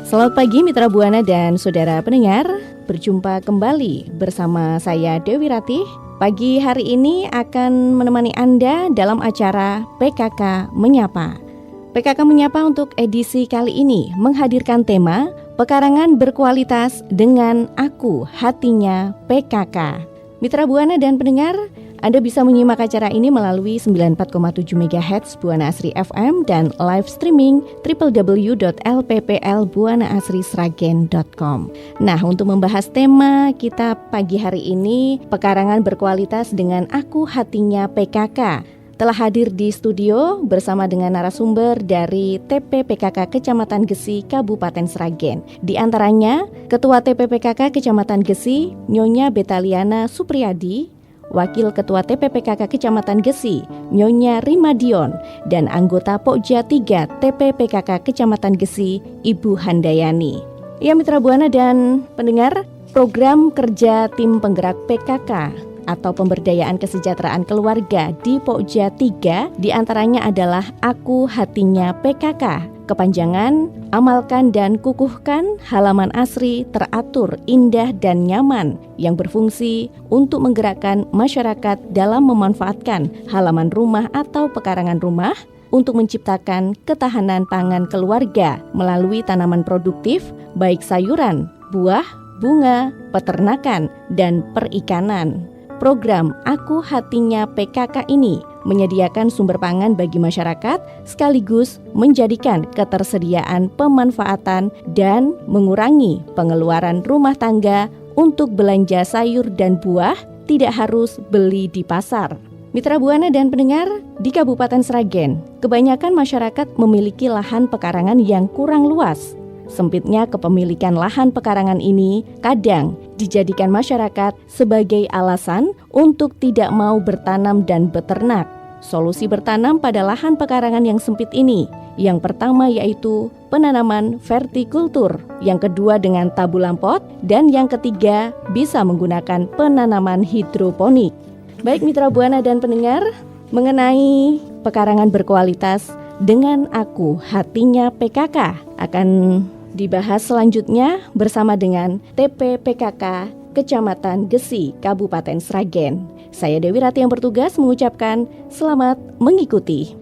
Selamat pagi Mitra Buana dan saudara pendengar. Berjumpa kembali bersama saya Dewi Ratih. Pagi hari ini akan menemani Anda dalam acara PKK Menyapa. PKK Menyapa untuk edisi kali ini menghadirkan tema pekarangan berkualitas dengan aku hatinya PKK. Mitra Buana dan pendengar, Anda bisa menyimak acara ini melalui 94,7 MHz Buana Asri FM dan live streaming www.lpplbuanaasrisragen.com. Nah, untuk membahas tema kita pagi hari ini, pekarangan berkualitas dengan aku hatinya PKK, telah hadir di studio bersama dengan narasumber dari TPPKK Kecamatan Gesi, Kabupaten Sragen. Di antaranya, Ketua TPPKK Kecamatan Gesi, Nyonya Betaliana Supriyadi, Wakil Ketua TPPKK Kecamatan Gesi, Nyonya Rimadion, dan anggota Pokja 3 TPPKK Kecamatan Gesi, Ibu Handayani. Ya Mitra Buana dan pendengar, program kerja tim penggerak PKK atau pemberdayaan kesejahteraan keluarga di Pokja 3 diantaranya adalah Aku Hatinya PKK. Kepanjangan, amalkan dan kukuhkan halaman asri teratur, indah dan nyaman yang berfungsi untuk menggerakkan masyarakat dalam memanfaatkan halaman rumah atau pekarangan rumah untuk menciptakan ketahanan pangan keluarga melalui tanaman produktif baik sayuran, buah, bunga, peternakan, dan perikanan. Program Aku Hatinya PKK ini menyediakan sumber pangan bagi masyarakat sekaligus menjadikan ketersediaan pemanfaatan dan mengurangi pengeluaran rumah tangga untuk belanja sayur dan buah tidak harus beli di pasar. Mitra Buana dan pendengar, di Kabupaten Sragen, kebanyakan masyarakat memiliki lahan pekarangan yang kurang luas. Sempitnya kepemilikan lahan pekarangan ini kadang dijadikan masyarakat sebagai alasan untuk tidak mau bertanam dan beternak. Solusi bertanam pada lahan pekarangan yang sempit ini, yang pertama yaitu penanaman vertikultur, yang kedua dengan tabulam pot, dan yang ketiga bisa menggunakan penanaman hidroponik. Baik Mitra Buana dan pendengar, mengenai pekarangan berkualitas dengan aku hatinya PKK akan dibahas selanjutnya bersama dengan TPPKK Kecamatan Gesi, Kabupaten Sragen. Saya Dewi Ratih yang bertugas mengucapkan selamat mengikuti.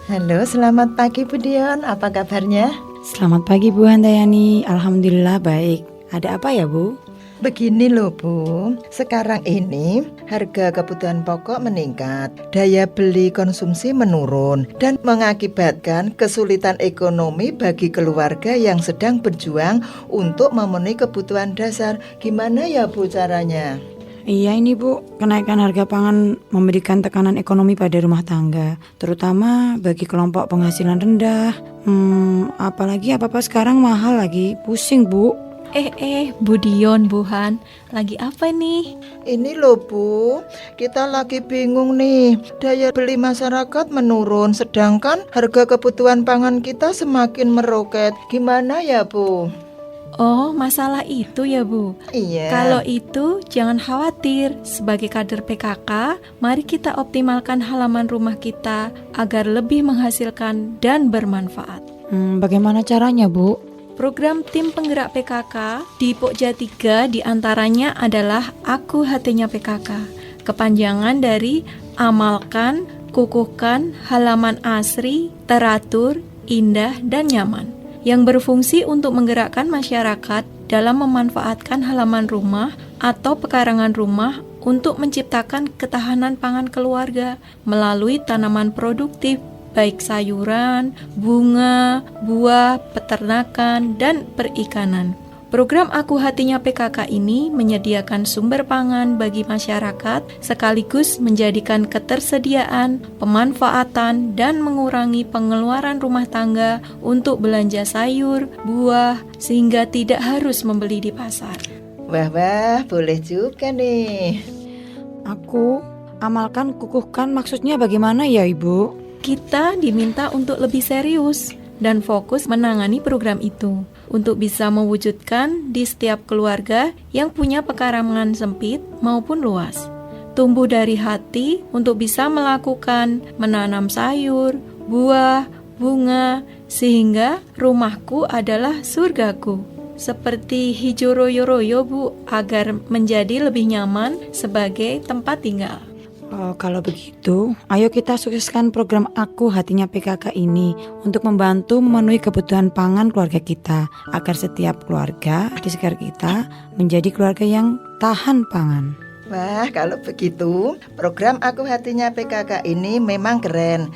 Halo, selamat pagi Bu Dion, apa kabarnya? Selamat pagi Bu Handayani, alhamdulillah baik. Ada apa ya Bu? Begini loh Bu, sekarang ini harga kebutuhan pokok meningkat, daya beli konsumsi menurun, dan mengakibatkan kesulitan ekonomi bagi keluarga yang sedang berjuang untuk memenuhi kebutuhan dasar. Gimana ya Bu caranya? Iya ini Bu, kenaikan harga pangan memberikan tekanan ekonomi pada rumah tangga, terutama bagi kelompok penghasilan rendah. Apalagi apa-apa sekarang mahal lagi, pusing Bu. Bu Dion, Bu Han, lagi apa nih? Ini loh Bu, kita lagi bingung nih. Daya beli masyarakat menurun, sedangkan harga kebutuhan pangan kita semakin meroket. Gimana ya Bu? Oh, masalah itu ya Bu? Iya. Kalau itu jangan khawatir. Sebagai kader PKK, mari kita optimalkan halaman rumah kita agar lebih menghasilkan dan bermanfaat. Bagaimana caranya Bu? Program tim penggerak PKK di Pokja 3 diantaranya adalah Aku Hatinya PKK. Kepanjangan dari amalkan, kukuhkan, halaman asri, teratur, indah, dan nyaman, yang berfungsi untuk menggerakkan masyarakat dalam memanfaatkan halaman rumah atau pekarangan rumah untuk menciptakan ketahanan pangan keluarga melalui tanaman produktif baik sayuran, bunga, buah, peternakan, dan perikanan. Program Aku Hatinya PKK ini menyediakan sumber pangan bagi masyarakat sekaligus menjadikan ketersediaan, pemanfaatan, dan mengurangi pengeluaran rumah tangga untuk belanja sayur, buah, sehingga tidak harus membeli di pasar. Wah, boleh juga nih. Aku amalkan, kukuhkan maksudnya bagaimana ya Ibu? Kita diminta untuk lebih serius dan fokus menangani program itu. untuk bisa mewujudkan di setiap keluarga yang punya pekarangan sempit maupun luas. Tumbuh dari hati untuk bisa melakukan menanam sayur, buah, bunga, sehingga rumahku adalah surgaku. Seperti hijau royo-royo, Bu, agar menjadi lebih nyaman sebagai tempat tinggal. Kalau begitu, ayo kita sukseskan program Aku Hatinya PKK ini untuk membantu memenuhi kebutuhan pangan keluarga kita, agar setiap keluarga di sekitar kita menjadi keluarga yang tahan pangan. Wah, kalau begitu, program Aku Hatinya PKK ini memang keren.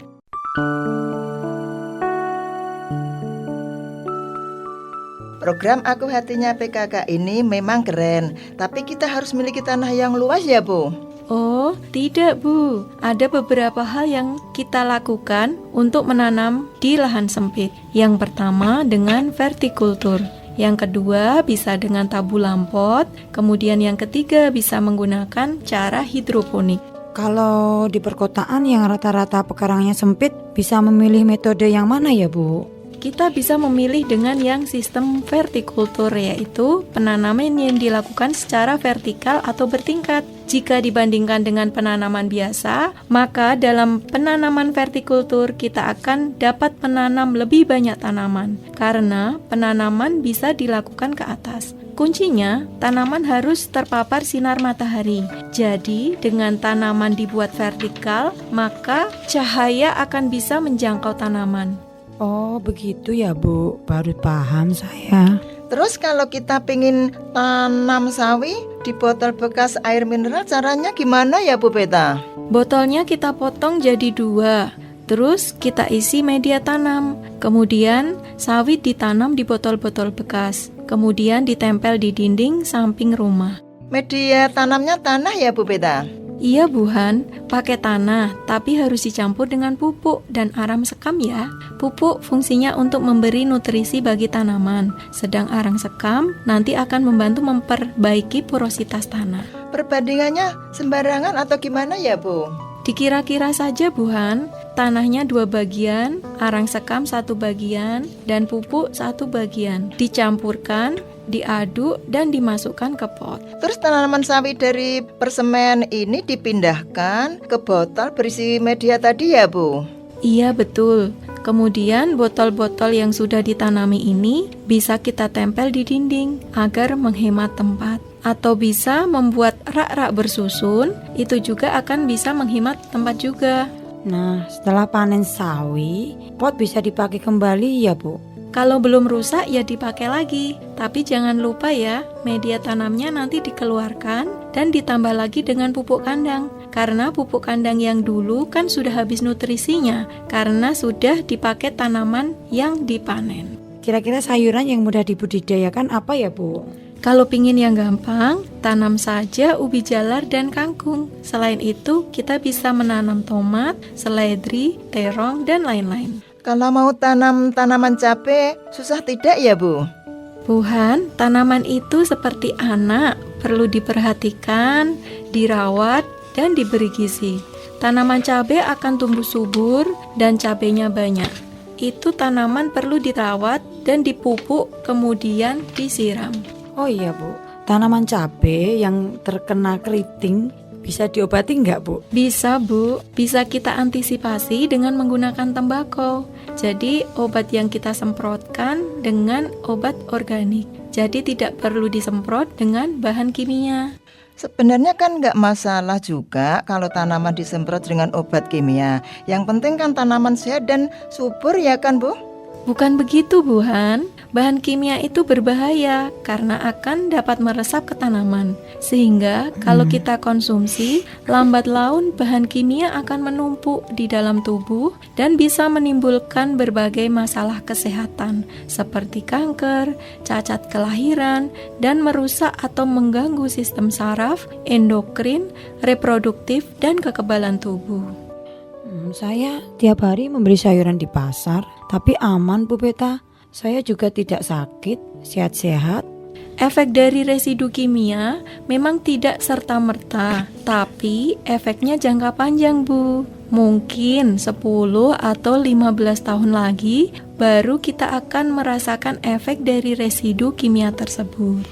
Program Aku Hatinya PKK ini memang keren, tapi kita harus memiliki tanah yang luas ya, Bu? Oh, tidak, Bu. Ada beberapa hal yang kita lakukan untuk menanam di lahan sempit. Yang pertama dengan vertikultur. Yang kedua bisa dengan tabu lampot. Kemudian yang ketiga bisa menggunakan cara hidroponik. Kalau di perkotaan yang rata-rata pekarangannya sempit, bisa memilih metode yang mana ya, Bu? Kita bisa memilih dengan yang sistem vertikultur, yaitu penanaman yang dilakukan secara vertikal atau bertingkat. Jika dibandingkan dengan penanaman biasa, maka dalam penanaman vertikultur kita akan dapat menanam lebih banyak tanaman, karena penanaman bisa dilakukan ke atas. Kuncinya, tanaman harus terpapar sinar matahari. Jadi, dengan tanaman dibuat vertikal, maka cahaya akan bisa menjangkau tanaman. Oh begitu ya, Bu, baru paham saya. Terus kalau kita pingin tanam sawi di botol bekas air mineral, caranya gimana ya, Bu Peta? Botolnya kita potong jadi 2, terus kita isi media tanam. Kemudian sawit ditanam di botol-botol bekas, kemudian ditempel di dinding samping rumah. Media tanamnya tanah ya, Bu Peta? Iya, Buhan, pakai tanah, tapi harus dicampur dengan pupuk dan arang sekam ya. Pupuk fungsinya untuk memberi nutrisi bagi tanaman, sedang arang sekam nanti akan membantu memperbaiki porositas tanah. Perbandingannya sembarangan atau gimana ya, Bu? Dikira-kira saja, Buhan, tanahnya 2 bagian, arang sekam 1 bagian, dan pupuk 1 bagian. Dicampurkan, diaduk, dan dimasukkan ke pot. Terus tanaman sawi dari persemen ini dipindahkan ke botol berisi media tadi ya, Bu? Iya, betul. Kemudian botol-botol yang sudah ditanami ini bisa kita tempel di dinding agar menghemat tempat. Atau bisa membuat rak-rak bersusun, itu juga akan bisa menghemat tempat juga. Nah, setelah panen sawi, pot bisa dipakai kembali ya, Bu? Kalau belum rusak ya dipakai lagi. Tapi jangan lupa ya, media tanamnya nanti dikeluarkan dan ditambah lagi dengan pupuk kandang. Karena pupuk kandang yang dulu kan sudah habis nutrisinya, karena sudah dipakai tanaman yang dipanen. Kira-kira sayuran yang mudah dibudidayakan apa ya, Bu? Kalau pingin yang gampang, tanam saja ubi jalar dan kangkung. Selain itu, kita bisa menanam tomat, seledri, terong, dan lain-lain. Kalau mau tanam tanaman cabai, susah tidak ya, Bu? Buhan, tanaman itu seperti anak, perlu diperhatikan, dirawat, dan diberi gizi. Tanaman cabai akan tumbuh subur dan cabainya banyak. Itu tanaman perlu dirawat dan dipupuk, kemudian disiram. Oh iya, Bu, tanaman cabai yang terkena keriting bisa diobati nggak, Bu? Bisa, Bu. Bisa kita antisipasi dengan menggunakan tembakau. Jadi obat yang kita semprotkan dengan obat organik. Jadi tidak perlu disemprot dengan bahan kimia. Sebenarnya kan nggak masalah juga kalau tanaman disemprot dengan obat kimia. Yang penting kan tanaman sehat dan subur ya kan, Bu? Bukan begitu, Buhan. Bahan kimia itu berbahaya karena akan dapat meresap ke tanaman. Sehingga kalau kita konsumsi, lambat laun bahan kimia akan menumpuk di dalam tubuh dan bisa menimbulkan berbagai masalah kesehatan seperti kanker, cacat kelahiran, dan merusak atau mengganggu sistem saraf, endokrin, reproduktif, dan kekebalan tubuh. Saya tiap hari membeli sayuran di pasar, tapi aman, Bu Peta. Saya juga tidak sakit, sehat-sehat. Efek dari residu kimia memang tidak serta-merta, tapi efeknya jangka panjang, Bu. Mungkin 10 atau 15 tahun lagi baru kita akan merasakan efek dari residu kimia tersebut.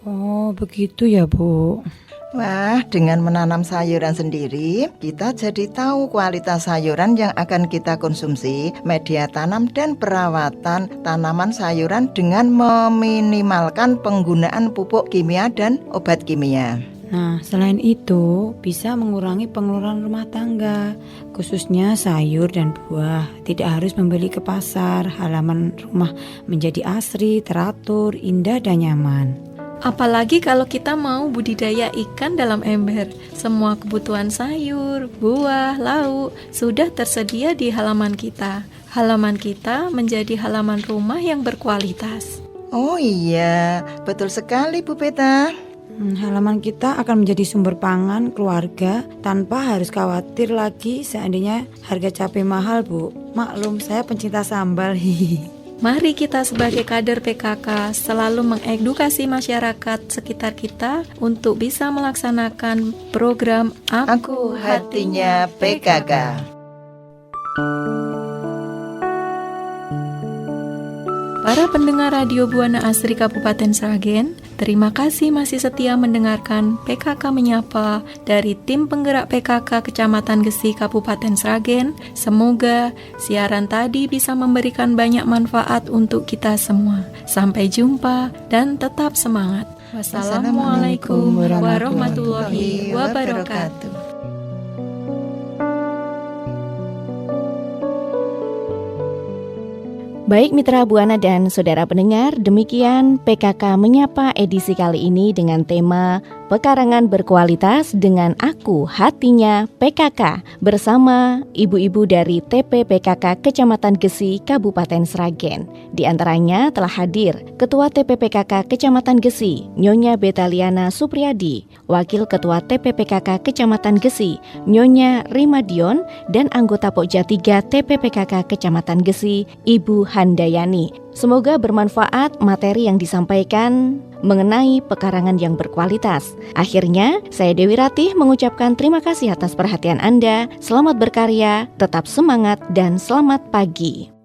Oh, begitu ya, Bu. Wah, dengan menanam sayuran sendiri, kita jadi tahu kualitas sayuran yang akan kita konsumsi, media tanam dan perawatan tanaman sayuran dengan meminimalkan penggunaan pupuk kimia dan obat kimia. Nah, selain itu bisa mengurangi pengeluaran rumah tangga, khususnya sayur dan buah. Tidak harus membeli ke pasar, halaman rumah menjadi asri, teratur, indah dan nyaman. Apalagi kalau kita mau budidaya ikan dalam ember. Semua kebutuhan sayur, buah, lauk sudah tersedia di halaman kita. Halaman kita menjadi halaman rumah yang berkualitas. Oh iya, betul sekali Bu Peta. Halaman kita akan menjadi sumber pangan keluarga tanpa harus khawatir lagi seandainya harga cabai mahal, Bu. Maklum, saya pencinta sambal. Mari kita sebagai kader PKK selalu mengedukasi masyarakat sekitar kita untuk bisa melaksanakan program Aku Hatinya PKK. Para pendengar Radio Buana Asri Kabupaten Sragen, terima kasih masih setia mendengarkan PKK Menyapa dari tim penggerak PKK Kecamatan Gesi Kabupaten Sragen. Semoga siaran tadi bisa memberikan banyak manfaat untuk kita semua. Sampai jumpa dan tetap semangat. Wassalamualaikum warahmatullahi wabarakatuh. Baik mitra Buana dan saudara pendengar, demikian PKK Menyapa edisi kali ini dengan tema Pekarangan Berkualitas dengan Aku Hatinya PKK bersama ibu-ibu dari TP PKK Kecamatan Gesi Kabupaten Sragen. Di antaranya telah hadir Ketua TP PKK Kecamatan Gesi, Nyonya Betaliana Supriyadi, Wakil Ketua TP PKK Kecamatan Gesi, Nyonya Rimadion, dan anggota Pokja 3 TP PKK Kecamatan Gesi, Ibu Handayani. Semoga bermanfaat materi yang disampaikan mengenai pekarangan yang berkualitas. Akhirnya, saya Dewi Ratih mengucapkan terima kasih atas perhatian Anda. Selamat berkarya, tetap semangat, dan selamat pagi.